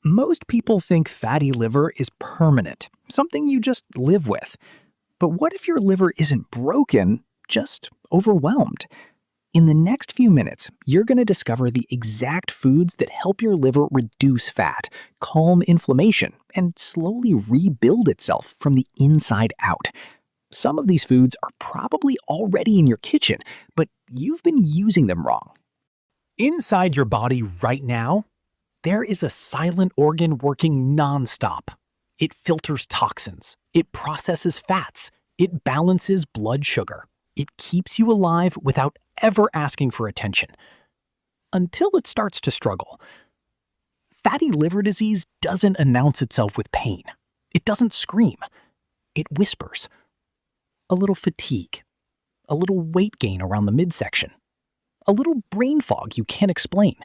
Most people think fatty liver is permanent, something you just live with. But what if your liver isn't broken, just overwhelmed? In the next few minutes, you're going to discover the exact foods that help your liver reduce fat, calm inflammation, and slowly rebuild itself from the inside out. Some of these foods are probably already in your kitchen, but you've been using them wrong. Inside your body right now, there is a silent organ working nonstop. It filters toxins, it processes fats, it balances blood sugar. It keeps you alive without ever asking for attention. Until it starts to struggle. Fatty liver disease doesn't announce itself with pain. It doesn't scream. It whispers. A little fatigue. A little weight gain around the midsection. A little brain fog you can't explain.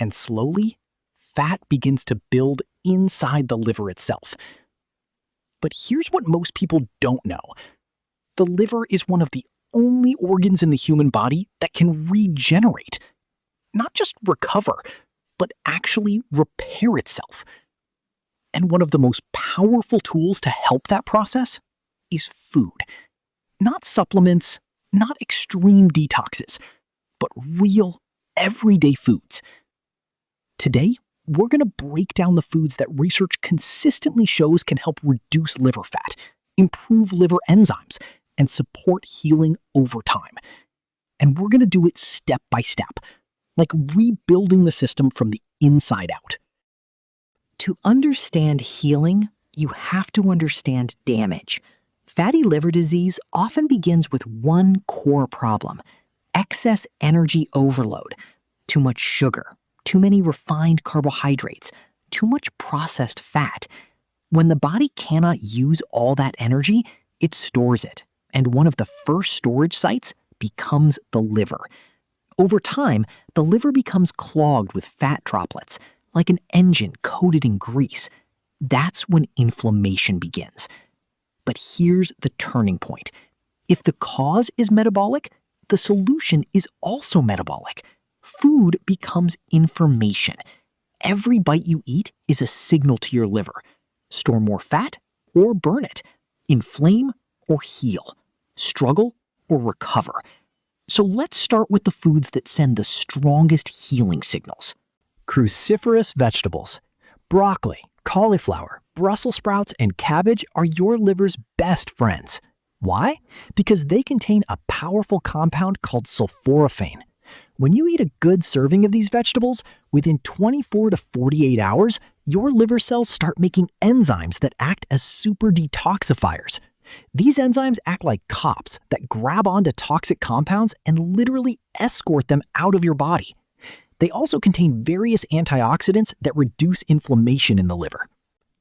And slowly, fat begins to build inside the liver itself. But here's what most people don't know. The liver is one of the only organs in the human body that can regenerate. Not just recover, but actually repair itself. And one of the most powerful tools to help that process is food. Not supplements, not extreme detoxes, but real, everyday foods. Today, we're going to break down the foods that research consistently shows can help reduce liver fat, improve liver enzymes, and support healing over time. And we're going to do it step by step, like rebuilding the system from the inside out. To understand healing, you have to understand damage. Fatty liver disease often begins with one core problem: excess energy overload, too much sugar, too many refined carbohydrates, too much processed fat. When the body cannot use all that energy, it stores it, and one of the first storage sites becomes the liver. Over time, the liver becomes clogged with fat droplets, like an engine coated in grease. That's when inflammation begins. But here's the turning point. If the cause is metabolic, the solution is also metabolic. Food becomes information. Every bite you eat is a signal to your liver. Store more fat or burn it. Inflame or heal. Struggle or recover. So let's start with the foods that send the strongest healing signals. Cruciferous vegetables. Broccoli, cauliflower, Brussels sprouts, and cabbage are your liver's best friends. Why? Because they contain a powerful compound called sulforaphane. When you eat a good serving of these vegetables, within 24 to 48 hours, your liver cells start making enzymes that act as super detoxifiers. These enzymes act like cops that grab onto toxic compounds and literally escort them out of your body. They also contain various antioxidants that reduce inflammation in the liver.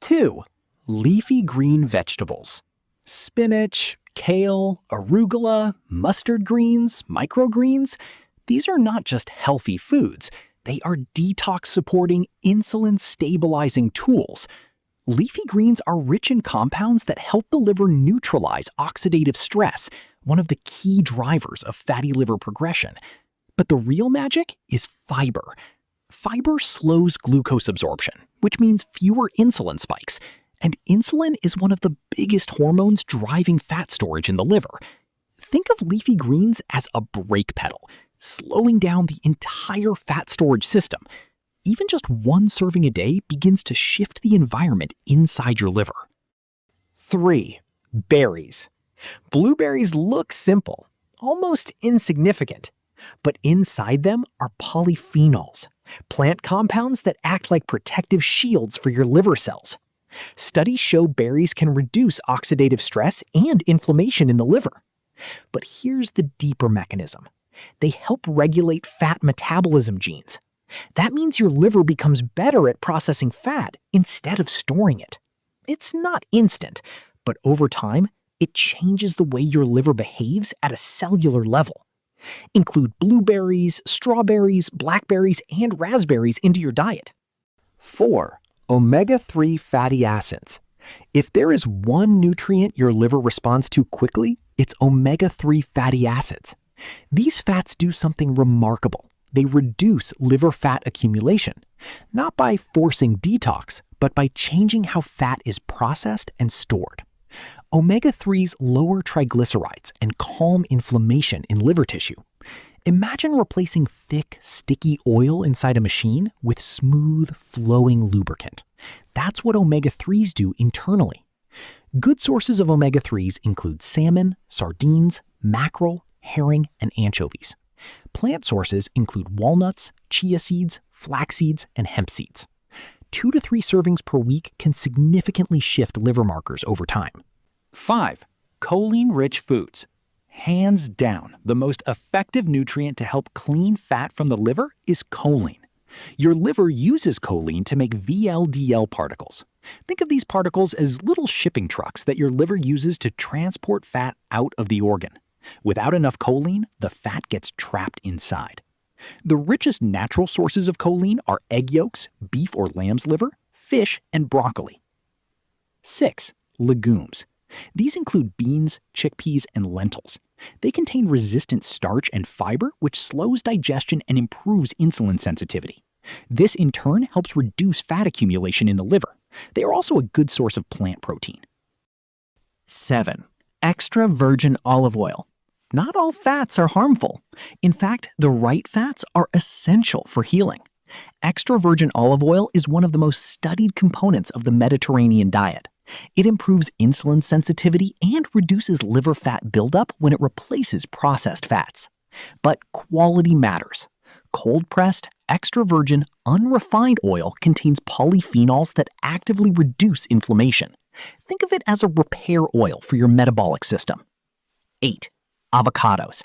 2. Leafy green vegetables. Spinach, kale, arugula, mustard greens, microgreens. These are not just healthy foods. They are detox-supporting, insulin-stabilizing tools. Leafy greens are rich in compounds that help the liver neutralize oxidative stress, one of the key drivers of fatty liver progression. But the real magic is fiber. Fiber slows glucose absorption, which means fewer insulin spikes. And insulin is one of the biggest hormones driving fat storage in the liver. Think of leafy greens as a brake pedal, slowing down the entire fat storage system. Even just one serving a day begins to shift the environment inside your liver. 3. Berries. Blueberries look simple, almost insignificant, but inside them are polyphenols, plant compounds that act like protective shields for your liver cells. Studies show berries can reduce oxidative stress and inflammation in the liver. But here's the deeper mechanism. They help regulate fat metabolism genes. That means your liver becomes better at processing fat instead of storing it. It's not instant, but over time, it changes the way your liver behaves at a cellular level. Include blueberries, strawberries, blackberries, and raspberries into your diet. 4. Omega-3 fatty acids. If there is one nutrient your liver responds to quickly, it's omega-3 fatty acids. These fats do something remarkable. they reduce liver fat accumulation, not by forcing detox, but by changing how fat is processed and stored. Omega-3s lower triglycerides and calm inflammation in liver tissue. Imagine replacing thick, sticky oil inside a machine with smooth, flowing lubricant. That's what omega-3s do internally. Good sources of omega-3s include salmon, sardines, mackerel, herring, and anchovies. Plant sources include walnuts, chia seeds, flax seeds, and hemp seeds. 2 to 3 servings per week can significantly shift liver markers over time. 5. Choline-rich foods. Hands down, the most effective nutrient to help clean fat from the liver is choline. Your liver uses choline to make VLDL particles. Think of these particles as little shipping trucks that your liver uses to transport fat out of the organ. Without enough choline, the fat gets trapped inside. The richest natural sources of choline are egg yolks, beef or lamb's liver, fish, and broccoli. 6. Legumes. These include beans, chickpeas, and lentils. They contain resistant starch and fiber, which slows digestion and improves insulin sensitivity. This, in turn, helps reduce fat accumulation in the liver. They are also a good source of plant protein. 7. Extra virgin olive oil. Not all fats are harmful. In fact, the right fats are essential for healing. Extra virgin olive oil is one of the most studied components of the Mediterranean diet. It improves insulin sensitivity and reduces liver fat buildup when it replaces processed fats. But quality matters. Cold-pressed, extra virgin, unrefined oil contains polyphenols that actively reduce inflammation. Think of it as a repair oil for your metabolic system. 8. Avocados.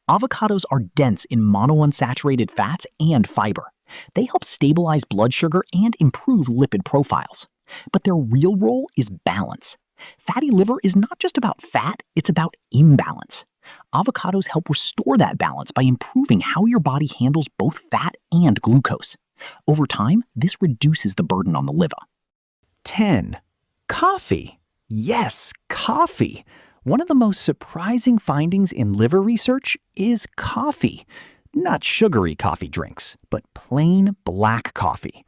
Avocados are dense in monounsaturated fats and fiber. They help stabilize blood sugar and improve lipid profiles. But their real role is balance. Fatty liver is not just about fat, it's about imbalance. Avocados help restore that balance by improving how your body handles both fat and glucose. Over time, this reduces the burden on the liver. 10. Coffee. Yes, coffee. One of the most surprising findings in liver research is coffee. Not sugary coffee drinks, but plain black coffee.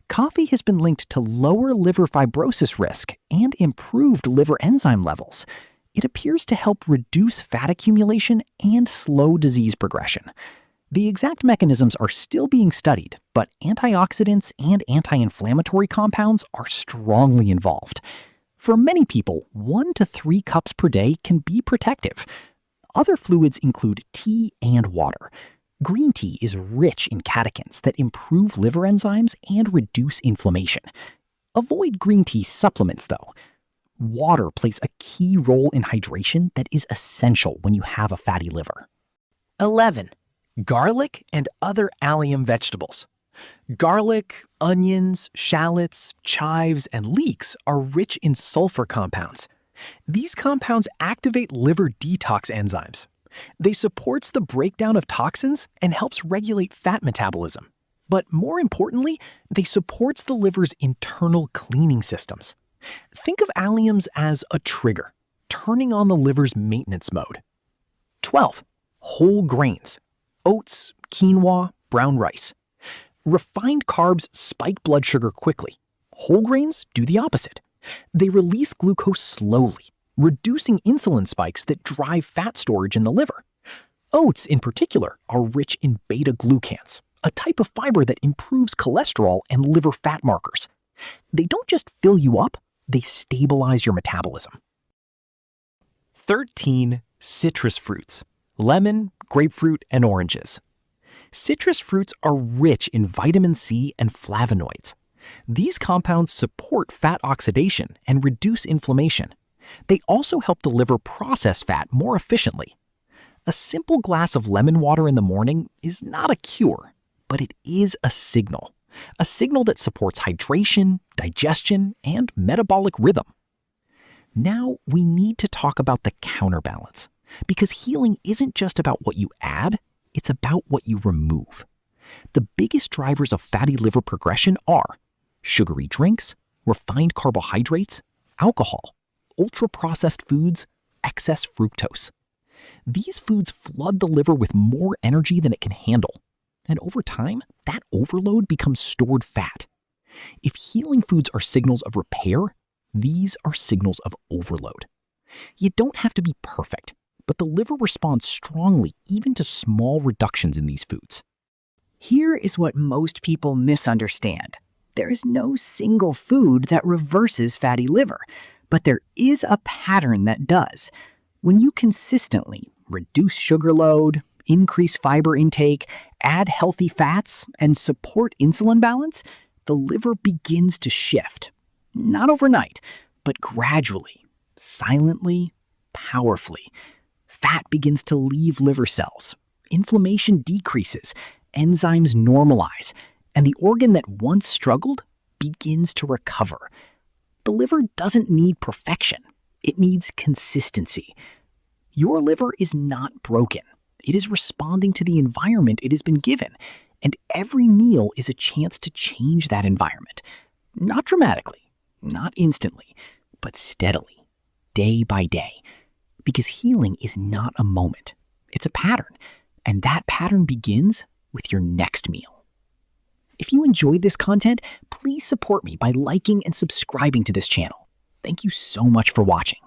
Coffee has been linked to lower liver fibrosis risk and improved liver enzyme levels. It appears to help reduce fat accumulation and slow disease progression. The exact mechanisms are still being studied, but antioxidants and anti-inflammatory compounds are strongly involved. For many people, 1 to 3 cups per day can be protective. Other fluids include tea and water. Green tea is rich in catechins that improve liver enzymes and reduce inflammation. Avoid green tea supplements, though. Water plays a key role in hydration that is essential when you have a fatty liver. 11. Garlic and other allium vegetables. Garlic, onions, shallots, chives, and leeks are rich in sulfur compounds. These compounds activate liver detox enzymes. They supports the breakdown of toxins and helps regulate fat metabolism. But more importantly, they supports the liver's internal cleaning systems. Think of alliums as a trigger, turning on the liver's maintenance mode. 12. Whole grains. Oats, quinoa, brown rice. Refined carbs spike blood sugar quickly. Whole grains do the opposite. They release glucose slowly, reducing insulin spikes that drive fat storage in the liver. Oats, in particular, are rich in beta-glucans, a type of fiber that improves cholesterol and liver fat markers. They don't just fill you up, they stabilize your metabolism. 13. Citrus fruits. Lemon, grapefruit, and oranges. Citrus fruits are rich in vitamin C and flavonoids. These compounds support fat oxidation and reduce inflammation. They also help the liver process fat more efficiently. A simple glass of lemon water in the morning is not a cure, but it is a signal that supports hydration, digestion, and metabolic rhythm. Now we need to talk about the counterbalance, because healing isn't just about what you add, it's about what you remove. The biggest drivers of fatty liver progression are sugary drinks, refined carbohydrates, alcohol, ultra-processed foods, excess fructose. These foods flood the liver with more energy than it can handle. And over time, that overload becomes stored fat. If healing foods are signals of repair, these are signals of overload. You don't have to be perfect, but the liver responds strongly even to small reductions in these foods. Here is what most people misunderstand. There is no single food that reverses fatty liver, but there is a pattern that does. When you consistently reduce sugar load, increase fiber intake, add healthy fats, and support insulin balance, the liver begins to shift. Not overnight, but gradually, silently, powerfully. Fat begins to leave liver cells. Inflammation decreases, enzymes normalize, and the organ that once struggled begins to recover. The liver doesn't need perfection. It needs consistency. Your liver is not broken. It is responding to the environment it has been given, and every meal is a chance to change that environment. Not dramatically, not instantly, but steadily, day by day. Because healing is not a moment. It's a pattern, and that pattern begins with your next meal. If you enjoyed this content, please support me by liking and subscribing to this channel. Thank you so much for watching.